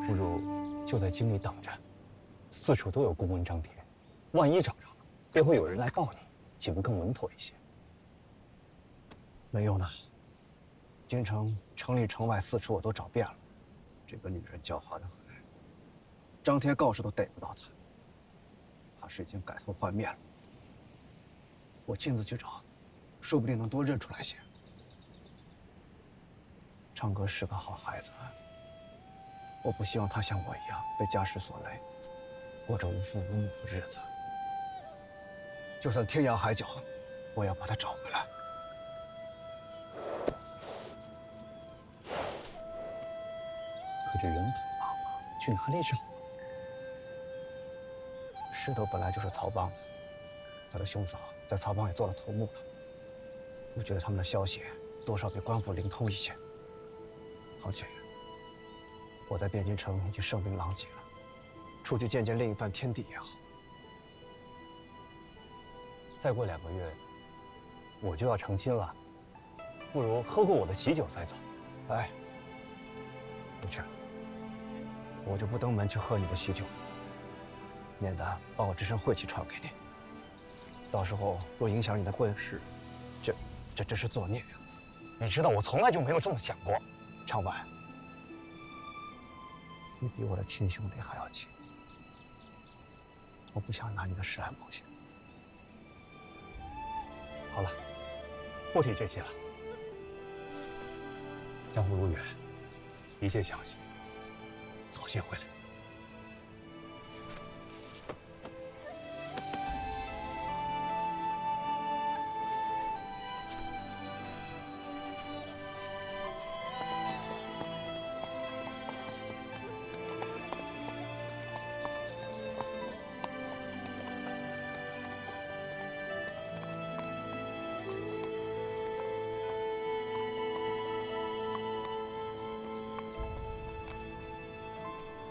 不如就在京裡等着，四處都有公文张贴，万一找着了，便会有人来报你，岂不更稳妥一些？没用的，京城城里城外四处我都找遍了，这个女人狡猾得很，张贴告示都逮不到她，怕是已经改头换面了。我亲自去找，说不定能多認出來些。昌哥是個好孩子，我不希望他像我一樣被家事所累，過着無父無母的日子。就算天涯海角，我也要把他找回來。可这人很忙啊，去哪裡找啊？石头本來就是曹幫的，他的兄嫂在曹幫也做了頭目了。我覺得他們的消息多少比官府靈通一些。況且我在汴京城已經聲名狼藉了，出去見見另一番天地也好。再過2個月，我就要成親了，不如喝過我的喜酒再走。哎，不去了，我就不登門去喝你的喜酒，免得把我這身晦氣傳給你。到時候若影響你的婚事，這真是作孽呀！你知道我從來就沒有這麼想過。長婉，你比我的親兄弟還要親，我不想拿你的事來冒險。好了，不提這些了。江湖路遠，一切消息早些回來。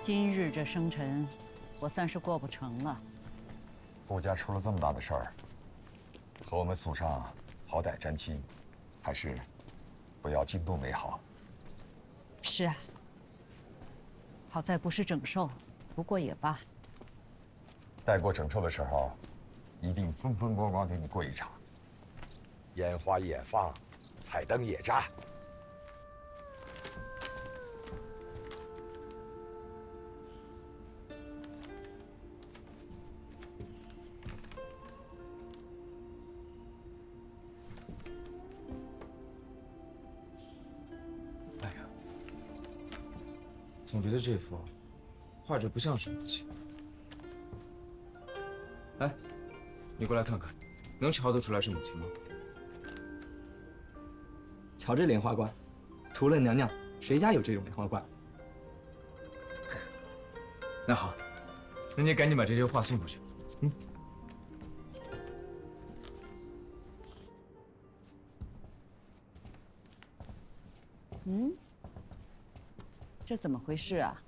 今日這生辰，我算是過不成了。顧家出了這麼大的事兒，和我們祖上好歹沾親，還是不要驚動為好。是啊，好在不是整壽，不過也罷。待過整壽的時候，一定風風光光給你過一場，煙花也放，彩燈也炸。总觉得這幅畫着不像是母親。來，你過來看看，能瞧得出來是母親嗎？瞧這蓮花觀，除了娘娘，誰家有這種蓮花觀？那好，那你趕緊把這些畫送出去。這怎麼回事啊？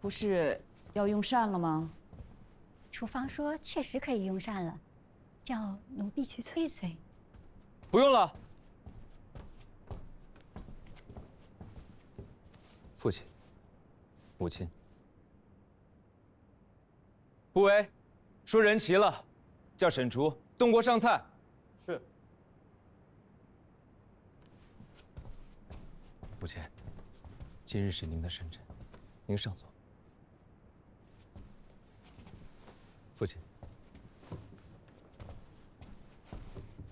不是要用膳了嗎？廚房說確實可以用膳了，叫奴婢去催催。不用了。父親、母親，不為，說人齊了，叫沈廚動鍋上菜。是。母親。今日是您的生辰，您上座。父親，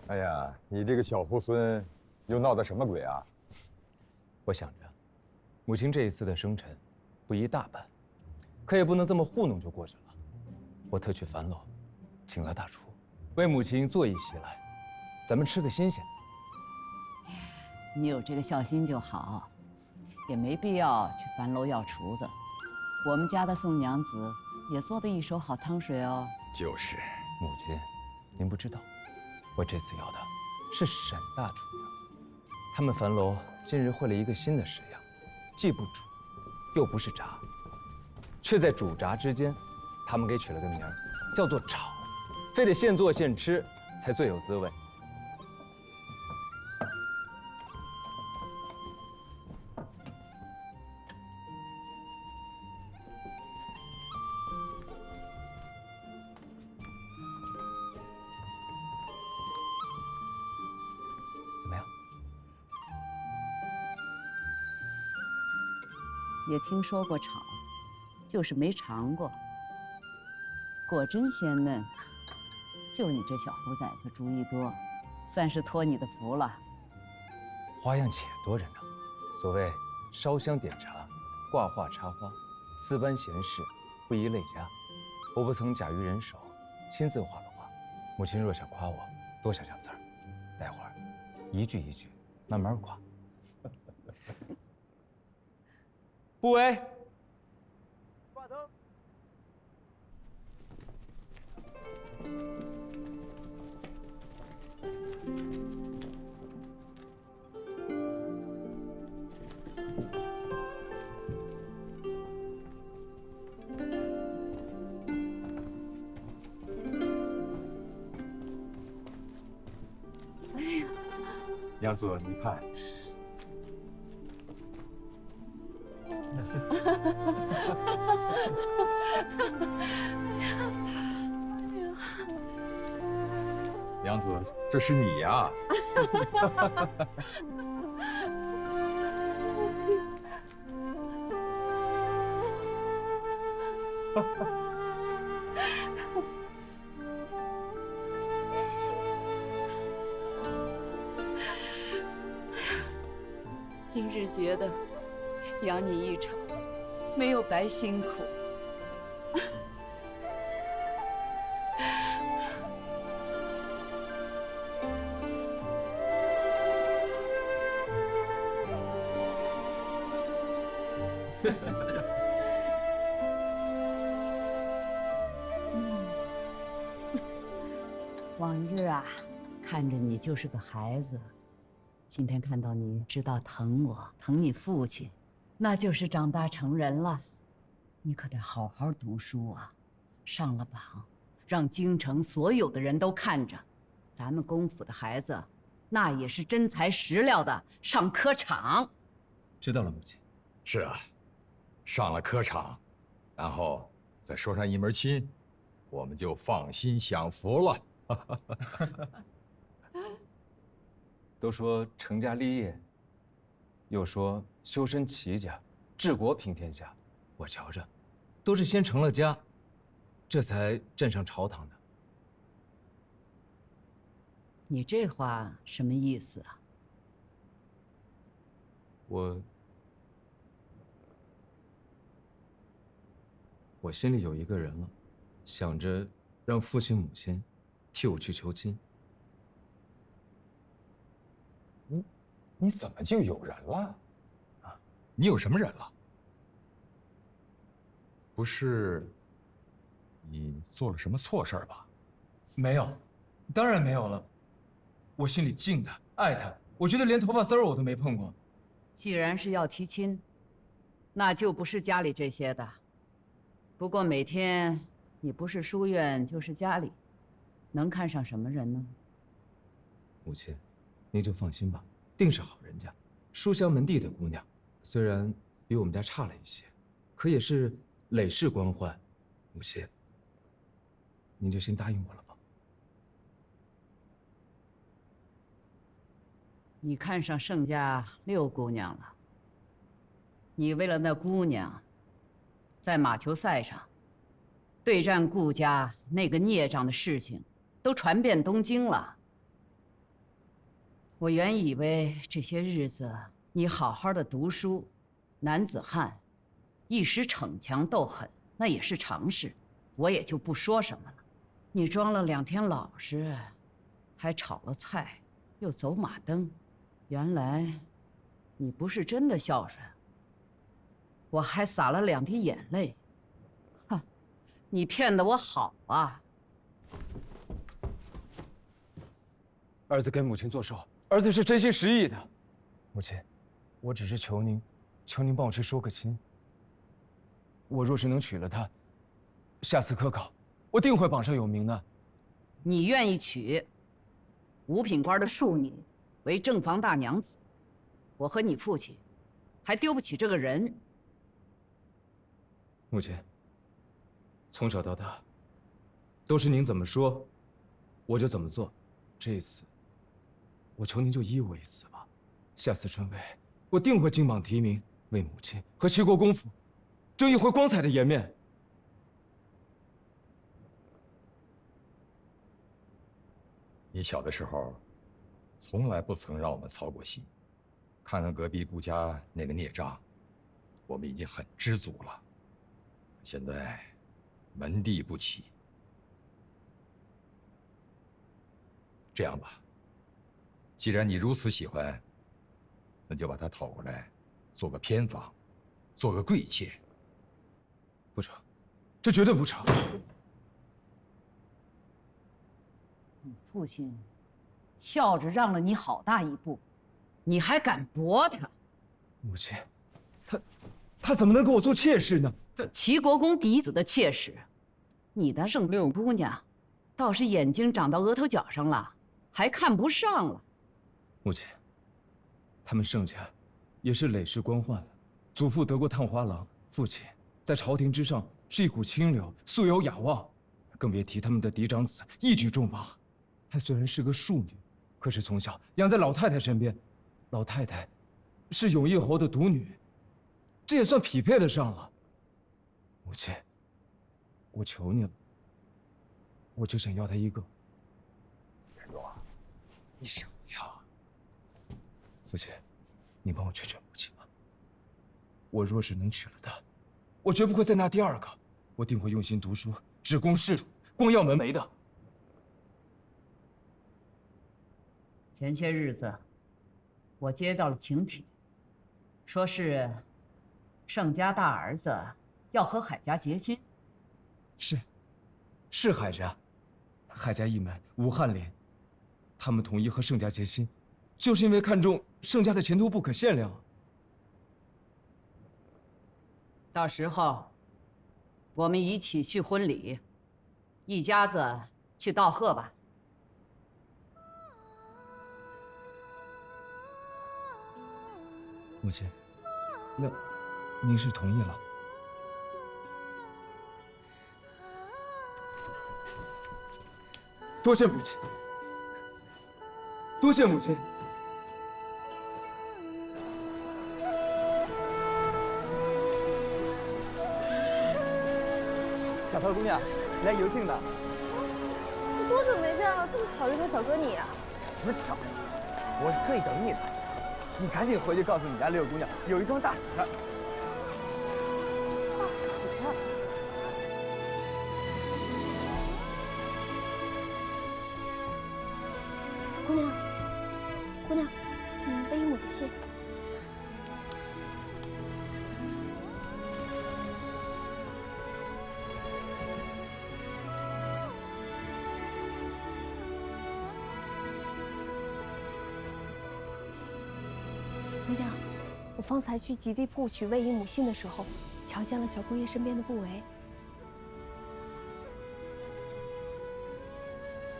哎呀，你這個小猢猻，又鬧的什麼鬼啊？我想着，母親這一次的生辰，不宜大辦，可也不能這麼糊弄就過去了。我特去樊樓，請了大廚，為母親做一席來，咱們吃個新鮮。你有這個孝心就好。也沒必要去樊樓要廚子，我們家的宋娘子也做的一手好湯水哦。就是，母親，您不知道，我這次要的是沈大廚娘。他們樊樓近日會了一個新的式樣，既不煮，又不是炸，卻在煮炸之間，他們給取了個名兒，叫做炒，非得現做現吃才最有滋味。也听說過炒，就是沒嘗過。果真鮮嫩，就你這小虎崽子主意多，算是托你的福了。花樣且多着呢。所謂燒香點茶，掛畫插花，四般閒事，不宜累加。我不曾假於人手，親自畫了畫。母親若想誇我，多想想字兒，待會兒一句一句慢慢誇。不為。掛燈。娘子，你看。娘子，这是你呀！今日覺得養你一場，沒有白辛苦。往日啊，看着你就是個孩子。今天看到你知道疼我，疼你父親，那就是長大成人了。你可得好好讀書啊，上了榜，讓京城所有的人都看着，咱們公府的孩子，那也是真材實料的上科場。知道了，母親。是啊，上了科场，然後再說上一門親，我們就放心享福了。都說成家立業，又說修身齊家，治國平天下。我瞧着，都是先成了家，這才站上朝堂的。你這話什麼意思啊？我心裡有一個人了，想着讓父親母親替我去求親。你怎麼就有人了？啊，你有什麼人了？不是你做了什麼錯事兒吧？沒有，當然沒有了。我心裡敬他，愛他，我覺得連頭髮絲兒我都沒碰過。既然是要提親，那就不是家裡這些的。不過每天你不是書院就是家裡，能看上什麼人呢？母親，您就放心吧。定是好人家，書香門第的姑娘，雖然比我們家差了一些，可也是累世官宦。母親，您就先答應我了吧。你看上盛家六姑娘了，你為了那姑娘，在馬球賽上對戰顧家那個孽障的事情，都傳遍東京了。我原以為這些日子你好好的讀書，男子漢，一時逞強鬥狠那也是常事，我也就不說什麼了。你裝了2天老實，還炒了菜，又走馬燈，原來你不是真的孝順。我還灑了2滴眼淚，哼，你騙得我好啊！兒子給母親做壽，兒子是真心實意的。母親，我只是求您幫我去說個親。我若是能娶了她，下次科考我定會榜上有名的。你願意娶五品官的庶女為正房大娘子，我和你父親還丟不起這個人。母親，從小到大都是您怎麼說，我就怎麼做。這一次，我求您就依我一次吧。下次春闱，我定會金榜題名，為母親和齊國公府爭一回光彩的顏面。你小的時候，從來不曾讓我們操過心。看看隔壁顧家那個孽障，我們已經很知足了。現在門第不齊，這樣吧，既然你如此喜歡，那就把她讨过來，做個偏房，做個貴妾。不成，這絕對不成。你父親笑着讓了你好大一步，你還敢駁他？母親，他怎麼能给我做妾室呢？齊國公嫡子的妾室，你的圣六姑娘，倒是眼睛长到額頭角上了，還看不上了。母親，他們盛家也是累世官宦的，祖父得过探花郎，父親在朝廷之上是一股清流，素有雅望，更別提他們的嫡長子一舉重磅。她雖然是個庶女，可是從小養在老太太身邊，老太太是永義侯的獨女，這也算匹配得上了。母親，我求你了，我就想要她一個。元忠啊，你想要？父親，你帮我劝劝母親吧。我若是能娶了她，我絕不會再納第二個，我定會用心讀書，只供仕途，光耀門楣的。前些日子，我接到了请帖，說是盛家大兒子要和海家結親。是海家，海家一門吳翰林，他們同意和盛家結親，就是因為看重盛家的前途不可限量。到時候，我們一起去婚禮，一家子去道賀吧。母親，那您是同意了？多謝母親，多謝母親。小桃姑娘，来有幸的。多久没见了？这么巧遇到小哥你啊？什么巧？我是特意等你的。你趕緊回去告訴你家六姑娘，有一樁大喜事。大喜事？姑娘，姑娘，背一母的信。姑娘，我方才去极地铺取魏姨母信的时候，瞧见了小姑爷身边的不为。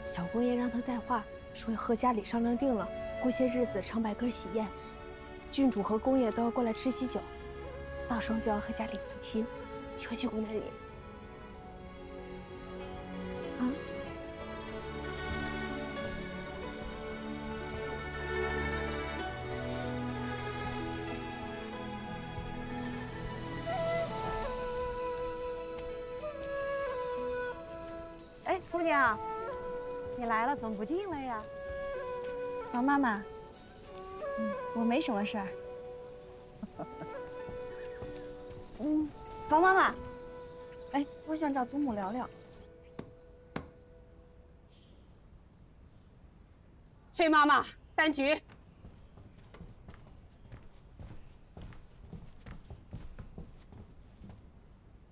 小姑爷让他带话，说和家里商量定了，过些日子常摆个喜宴，郡主和公爷都要过来吃喜酒，到时候就要和家里提亲，求求姑娘你。啊？哎，姑娘，你来了，怎么不进来呀？房妈妈，我没什么事儿。房妈妈，哎，我想找祖母聊聊。崔妈妈，单局。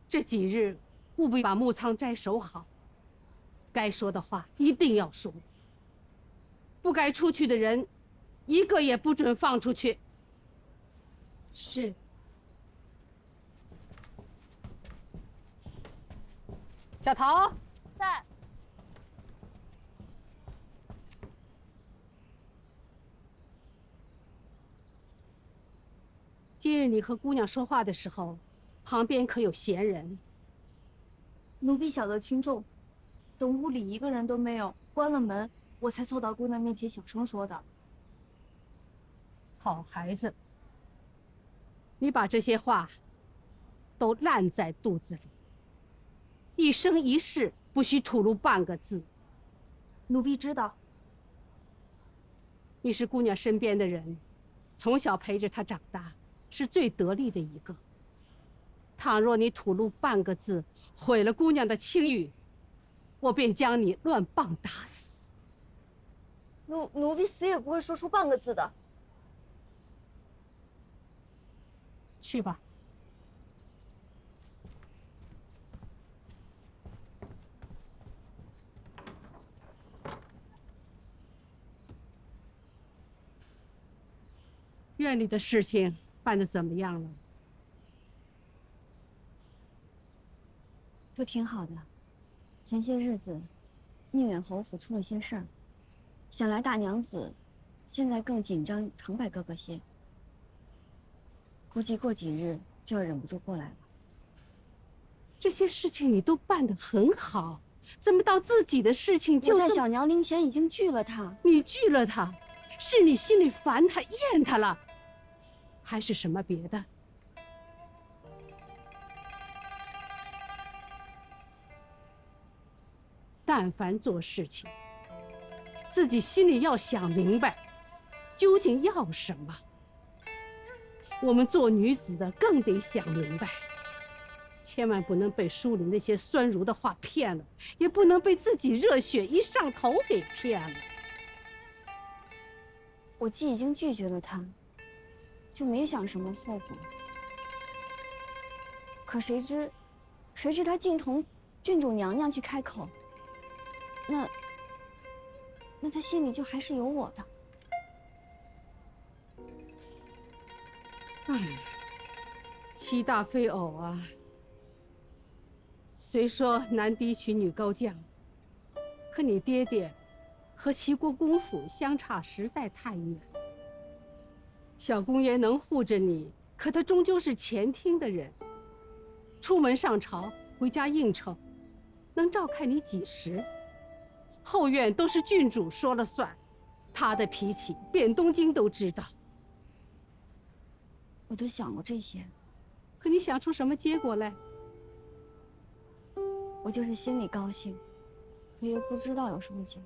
这几日务必把木仓斋守好，该说的话一定要说，不该出去的人，一个也不准放出去。是。小桃在。今日你和姑娘说话的时候，旁邊可有閒人？奴婢小得輕重，等屋裡一個人都沒有，關了門，我才湊到姑娘面前，小聲說的。好孩子。小桃，在。 在。 小桃，在。 小桃，在。 小桃，在。 小桃，在。 小桃，在。 小桃，在。 小桃，在。 小桃，在。 小桃，在。 小桃，在。 小桃，在。 小桃，在。 小桃，在。 小桃，在。 好孩子。你把这些话都烂在肚子里，一生一世不许吐露半个字。奴婢知道。你是姑娘身边的人，从小陪着她长大，是最得力的一个。倘若你吐露半个字，毁了姑娘的清誉，我便将你乱棒打死。奴婢死也不会说出半个字的。去吧。院里的事情办得怎么样了？都挺好的。前些日子，宁远侯府出了些事儿，想来大娘子现在更紧张长柏哥哥些，估计过几日就要忍不住过来了。这些事情你都办得很好，怎么到自己的事情就……我在小娘灵前已经拒了他。你拒了他，是你心里烦他、厌他了，还是什么别的？但凡做事情，自己心里要想明白，究竟要什么。我们做女子的更得想明白，千万不能被书里那些酸儒的话骗了，也不能被自己热血一上头給騙了。我既已經拒絕了他，就沒想什麼後果。可誰知他竟同郡主娘娘去開口，那他心裡就還是有我的。哎呀，七大非偶啊！虽說男嫡娶女高將，可你爹爹和齊國公府相差實在太遠。小公爺能護着你，可他終究是前廳的人，出門上朝，回家應酬，能照看你幾時？後院都是郡主說了算，他的脾氣，遍東京都知道。我都想過這些，可你想出什麼結果來？我就是心裡高興，可又不知道有什麼結果。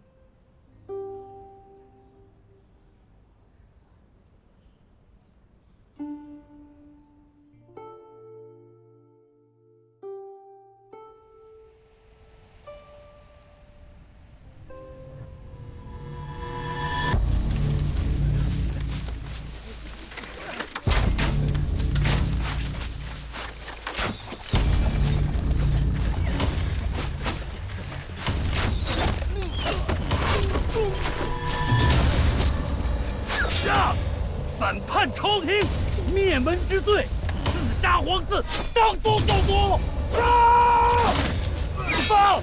反叛朝廷，滅門之罪，刺殺皇子，當誅九族！放！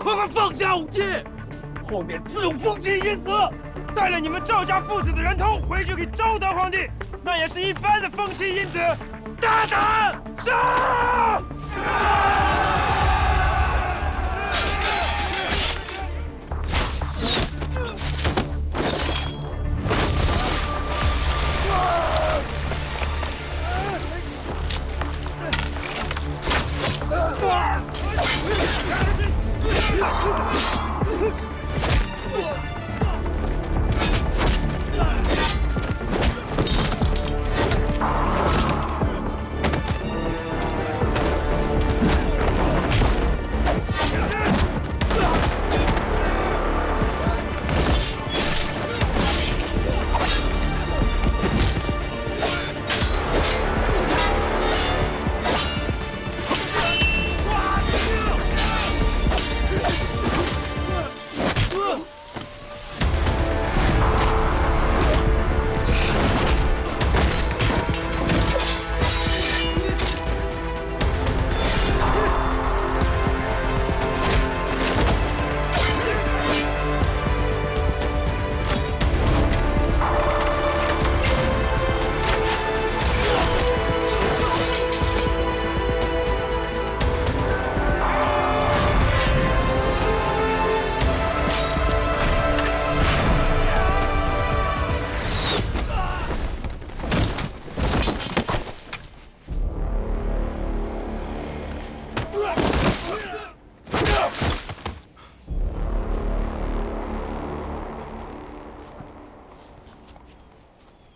快快放下武器，后面自有风起因子。带了你们赵家父子的人头回去给赵德皇帝，那也是一般的风起因子。大胆上！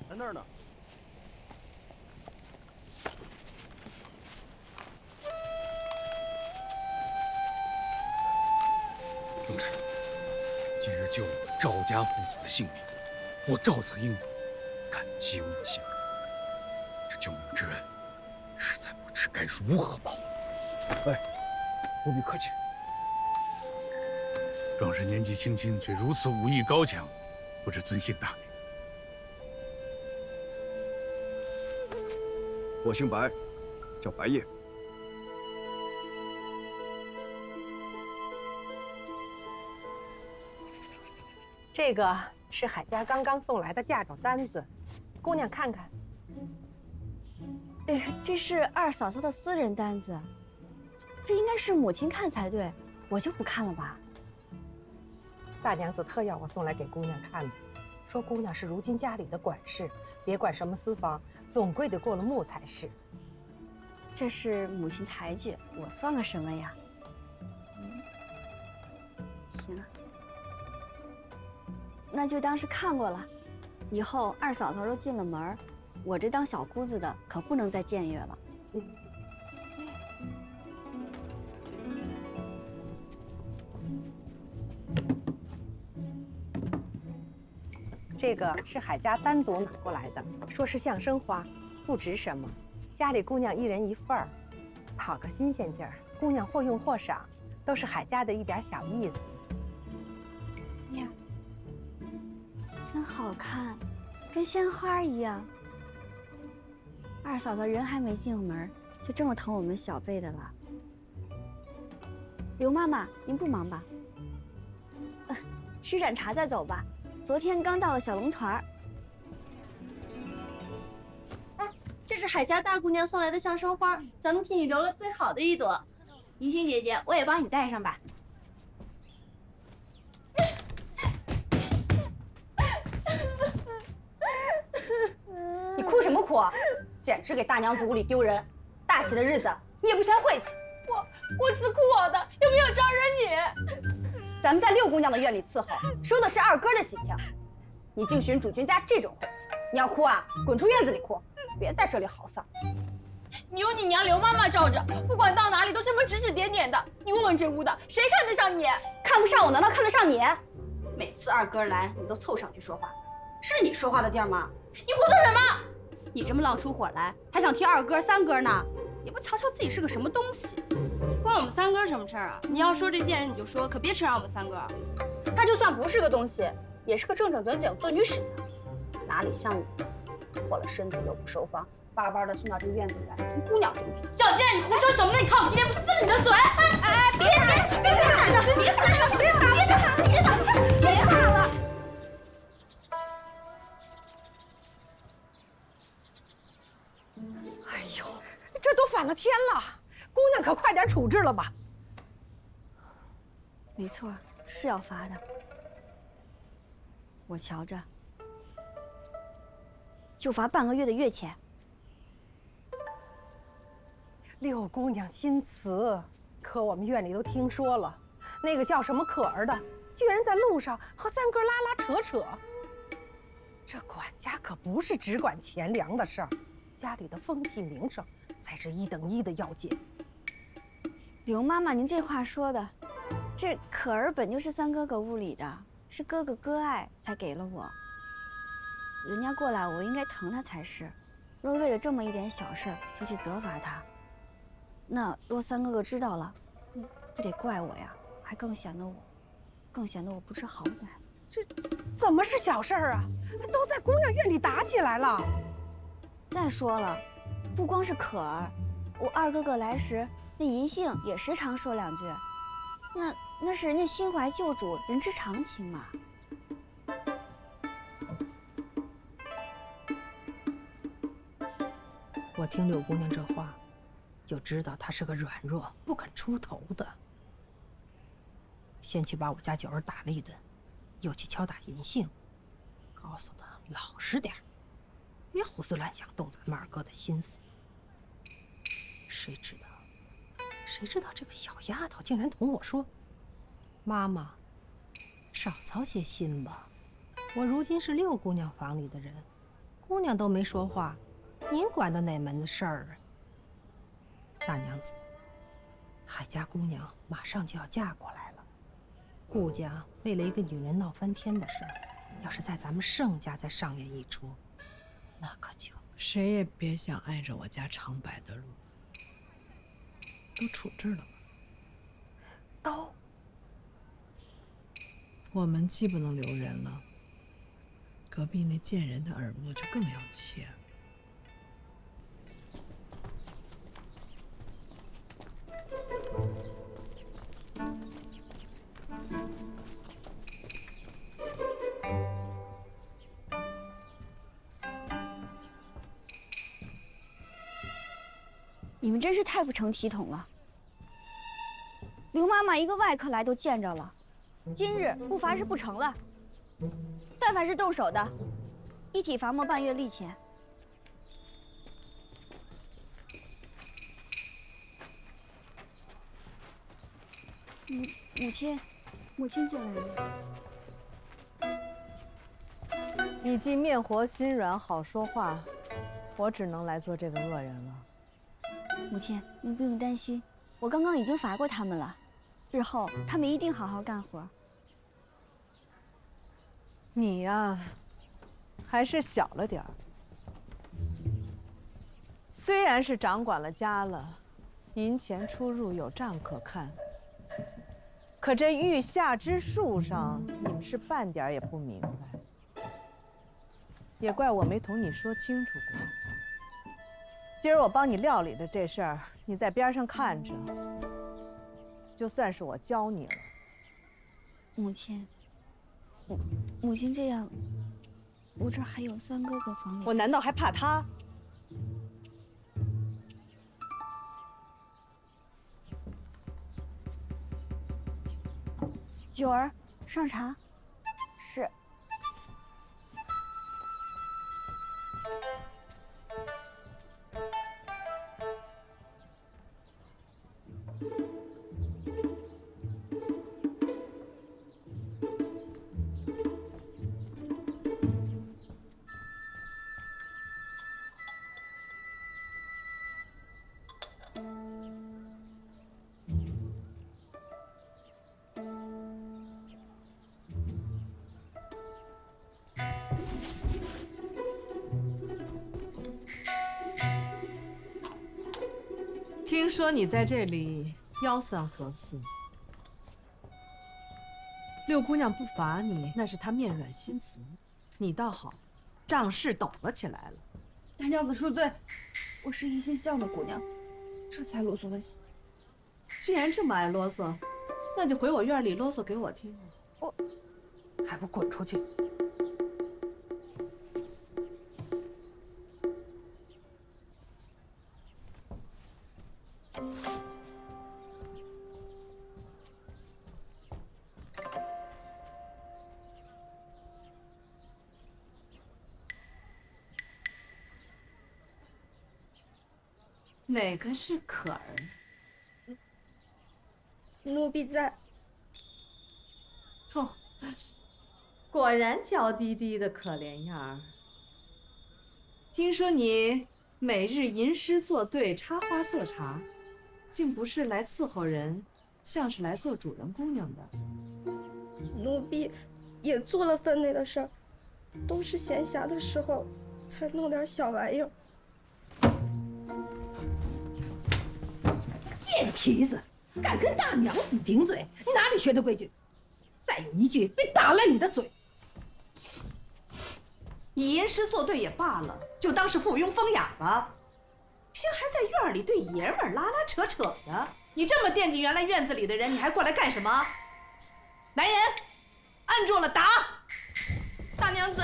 在那儿呢。正是，今日救了我赵家父子的性命，我赵子英感激无限。这救命之恩，实在不知该如何报。哎，不必客气。壮士年纪轻轻，却如此武艺高强，不知尊姓大名？我姓白，叫白夜。这个是海家刚刚送来的嫁妆单子，姑娘看看。哎，这是二嫂嫂的私人单子，这应该是母亲看才对，我就不看了吧。大娘子特要我送来给姑娘看的，说姑娘是如今家里的管事，别管什么私房，总归得过了目才是。这是母亲抬举，我算个什么呀？行，那就当是看过了。以后二嫂嫂都进了门，我这当小姑子的可不能再僭越了。这个是海家单独拿过来的，说是象生花，不值什么。家里姑娘一人一份儿，讨个新鲜劲儿。姑娘或用或赏，都是海家的一点小意思。呀，真好看，跟鲜花一样。二嫂嫂人还没进门，就这么疼我们小辈的了。刘妈妈，您不忙吧？吃盏茶再走吧。昨天刚到了小龙团。哎，这是海家大姑娘送来的象生花，咱们替你留了最好的一朵。银星姐姐，我也帮你带上吧。你哭什么哭？简直给大娘子屋里丢人！大喜的日子你也不嫌晦气。我自哭我的，又没有招惹你。咱们在六姑娘的院里伺候，收的是二哥的喜庆。你净寻主君家这种晦气，你要哭啊，滚出院子里哭，别在这里嚎丧。你有你娘刘妈妈罩着，不管到哪里都这么指指点点的。你问问这屋的，谁看得上你？看不上我，难道看得上你？每次二哥来，你都凑上去说话，是你说话的地儿吗？你胡说什么？你这么浪出火来，还想提二哥、三哥呢？也不瞧瞧自己是个什么东西。关我们三哥什么事儿啊？你要说这贱人你就说，可别扯上我们三哥。他就算不是个东西，也是个正正经经做女使的，哪里像你，破了身子又不收房，巴巴的送到这个院子里来，跟姑娘顶嘴。小贱，你胡说什么呢？你看我今天不撕你的嘴！哎，别喊了，别喊了，别喊了，别喊了，别喊了！哎呦，这都反了天了！姑娘可快点处置了吧。没错，是要罚的。我瞧着，就罚半个月的月钱。六姑娘心慈，可我们院里都听说了，那个叫什么可儿的，居然在路上和三哥拉拉扯扯。这管家可不是只管钱粮的事儿，家里的风气名声才是一等一的要紧。刘妈妈，您这话说的，这可儿本就是三哥哥屋里的，是哥哥割爱才给了我。人家过来，我应该疼他才是。若为了这么一点小事就去责罚他，那若三哥哥知道了，不得怪我呀，还更显得我不知好歹。这怎么是小事儿啊？都在姑娘院里打起来了。再说了，不光是可儿，我二哥哥来时，那银杏也时常说两句。那是人家心怀救主，人之常情嘛。我听六姑娘这话，就知道她是个软弱不肯出头的。先去把我家九儿打了一顿，又去敲打银杏，告诉她老实点儿，别胡思乱想，动咱们二哥的心思。谁知道这个小丫头竟然同我说：“妈妈，少操些心吧，我如今是六姑娘房里的人，姑娘都没说话，您管的哪门子事儿啊？”大娘子，海家姑娘马上就要嫁过来了，顾家为了一个女人闹翻天的事儿，要是在咱们盛家再上演一出，那可就……谁也别想碍着我家长柏的路。都处置了吗？都。我们既不能留人了，隔壁那贱人的耳目就更要切了。你们真是太不成体统了。刘妈妈一个外客来都见着了，今日不罚是不成了。但凡是动手的，一体罚没半月例钱。母亲进来了。你既面活心软，好说话，我只能来做这个恶人了。母亲，您不用担心，我刚刚已经罚过他们了，日后他们一定好好干活。你呀，还是小了点儿。虽然是掌管了家了，银钱出入有账可看，可这御下之术上，你们是半点也不明白。也怪我没同你说清楚过。今儿我帮你料理的这事儿，你在边上看着，就算是我教你了。母亲，母亲这样，我这还有三哥哥房里，我难道还怕他？九儿，上茶。是。听说你在这里吆三喝四，六姑娘不罚你，那是她面软心慈。你倒好，仗势抖了起来了。大娘子恕罪，我是一心向着姑娘，这才啰嗦了些。既然这么爱啰嗦，那就回我院里啰嗦给我听。还不滚出去！哪个是可儿？奴婢在。哦，果然娇滴滴的可怜样儿。听说你每日吟诗作对，插花做茶，竟不是来伺候人，像是来做主人姑娘的。奴婢也做了分内的事儿，都是闲暇的时候才弄点小玩意儿。贱蹄子，敢跟大娘子顶嘴，你哪里学的规矩？再有一句，被打烂你的嘴！你吟诗作对也罢了，就当是附庸风雅吧，偏还在院里对爷们儿拉拉扯扯的。你这么惦记原来院子里的人，你还过来干什么？来人，按住了打！大娘子，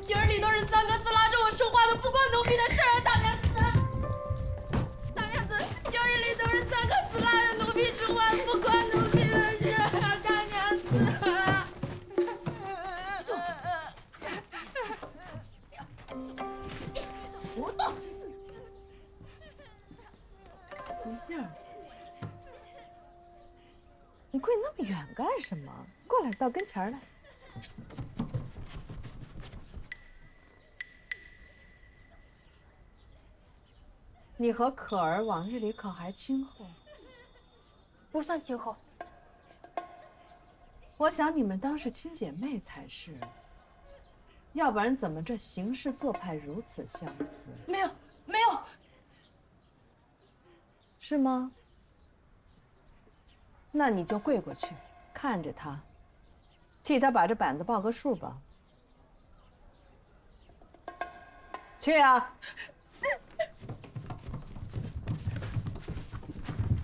平日里都是三个字拉着我说话的，不关奴婢的事儿啊！大娘子，大娘子，平日里都是三个字拉着奴婢说话，不关奴婢的事儿啊！大娘子。不动！一下，你跪那么远干什么？过来，到跟前儿来。你和可儿往日里可还亲厚？不算亲厚。我想你们当是亲姐妹才是，要不然怎么这行事做派如此相似？没有，没有，是吗？那你就跪过去，看着他，替他把这板子报个数吧。去啊！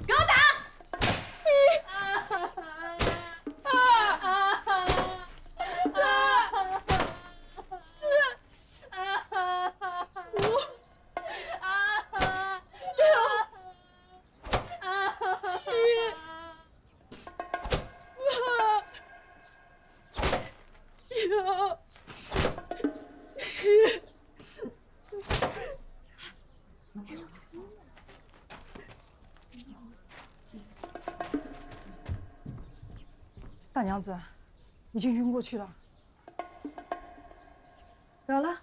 给我打！大娘子，已经晕过去了。得了，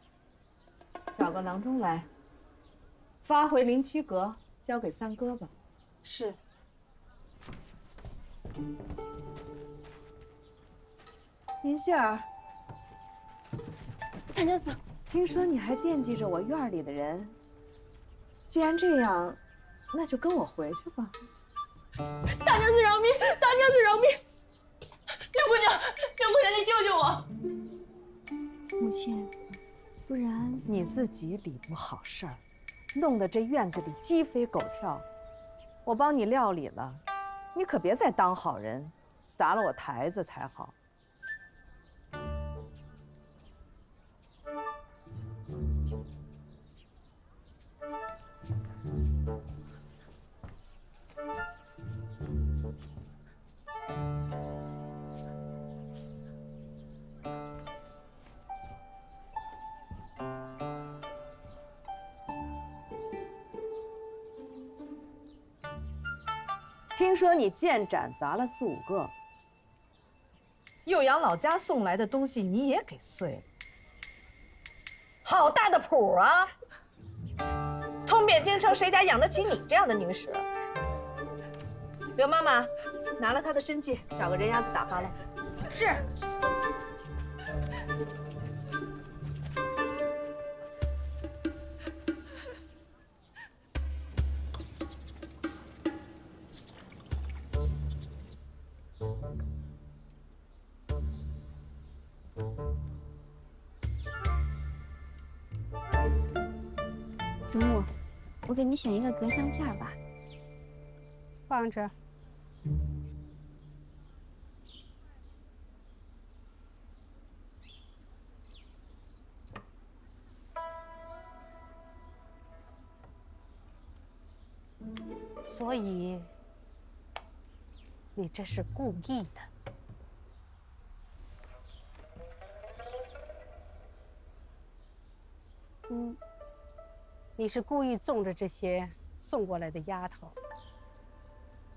找个郎中来，发回灵七阁，交给三哥吧。是。银杏儿，大娘子，听说你还惦记着我院里的人，既然这样，那就跟我回去吧。大娘子饶命！大娘子饶命！六姑娘，六姑娘，你救救我！母亲，不然你自己理不好事儿，弄得这院子里鸡飞狗跳。我帮你料理了，你可别再当好人，砸了我台子才好。听说你剑斩砸了4、5个，幼阳老家送来的东西你也给碎了，好大的谱啊！通遍京城，谁家养得起你这樣的女使？刘媽媽，拿了她的身契，找個人牙子打發來。是。祖母，我给你选一个隔香片吧。放这儿。所以，你这是故意的。你是故意纵着这些送过来的丫头，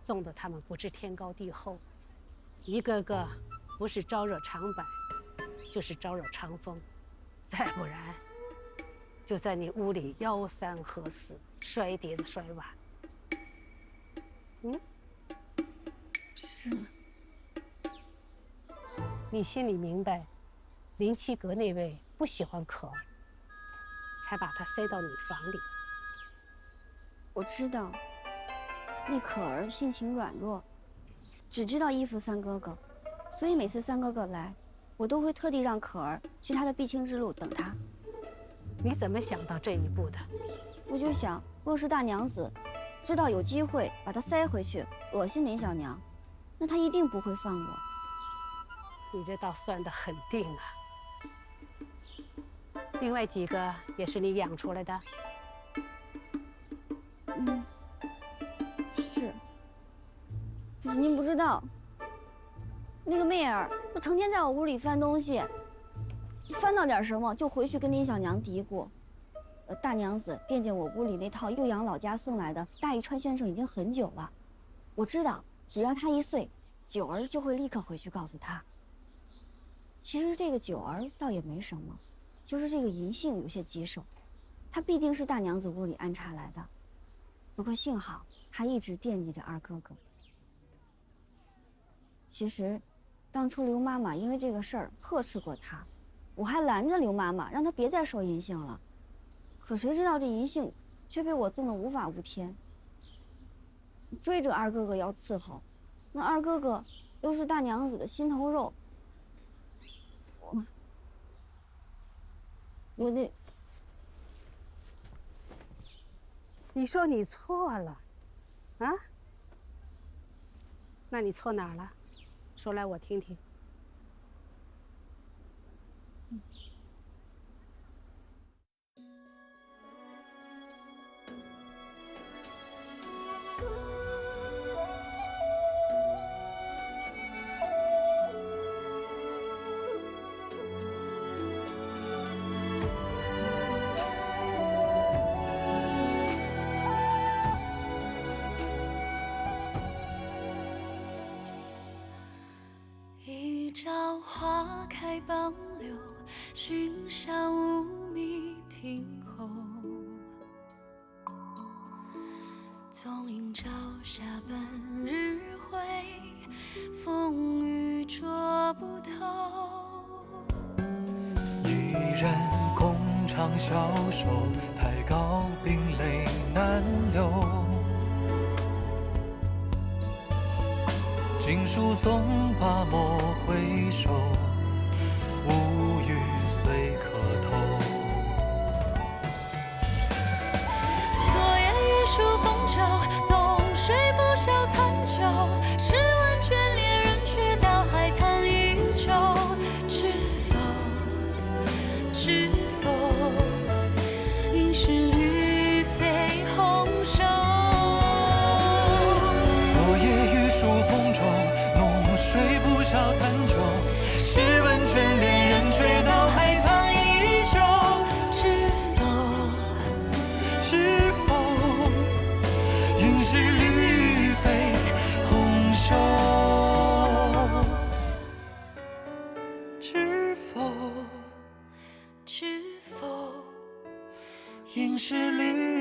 纵得他们不知天高地厚，一个个不是招惹长柏，就是招惹长风，再不然，就在你屋里吆三喝四，摔碟子摔碗。是。你心里明白，林七阁那位不喜欢可儿，才把她塞到你房里。我知道，那可儿性情软弱，只知道依附三哥哥，所以每次三哥哥来，我都会特地让可儿去他的必经之路等他。你怎么想到这一步的？我就想，若是大娘子知道有機會把他塞回去，惡心林小娘，那他一定不會放我。你這倒算得很定啊。另外幾個也是你養出來的？是。只是您不知道，那個媚兒就成天在我屋裡翻東西，翻到點什麼就回去跟林小娘嘀咕。大娘子惦記我屋裡那套幼陽老家送來的大玉川宣城已經很久了，我知道只要他一歲，九兒就會立刻回去告訴他。其實這個九兒倒也沒什麼，就是這個銀杏有些棘手，他必定是大娘子屋裡安插來的。不過幸好他一直惦記着二哥哥。其實，當初劉媽媽因為這個事兒呵斥過他，我還攔着劉媽媽，讓她別再說銀杏了。可誰知道這銀杏卻被我縱得無法無天，追着二哥哥要伺候，那二哥哥又是大娘子的心頭肉，我那……你說你錯了，啊？那你錯哪兒了？說來我聽聽。一朝花開傍柳，尋香無覓庭後。縱映朝霞半日暉，風雨捉不透。一人共長消瘦，太高冰淚難流。經書誦罷莫回首，無語隨客偷。昨夜玉樹風酒，濃睡不消殘酒。試問眷戀人卻道海棠依舊。知否，應是綠肥紅瘦。昨夜玉樹風中，濃睡不消殘酒。試問眷戀人卻道海棠依舊。知否，應是綠肥紅瘦。知否，應是綠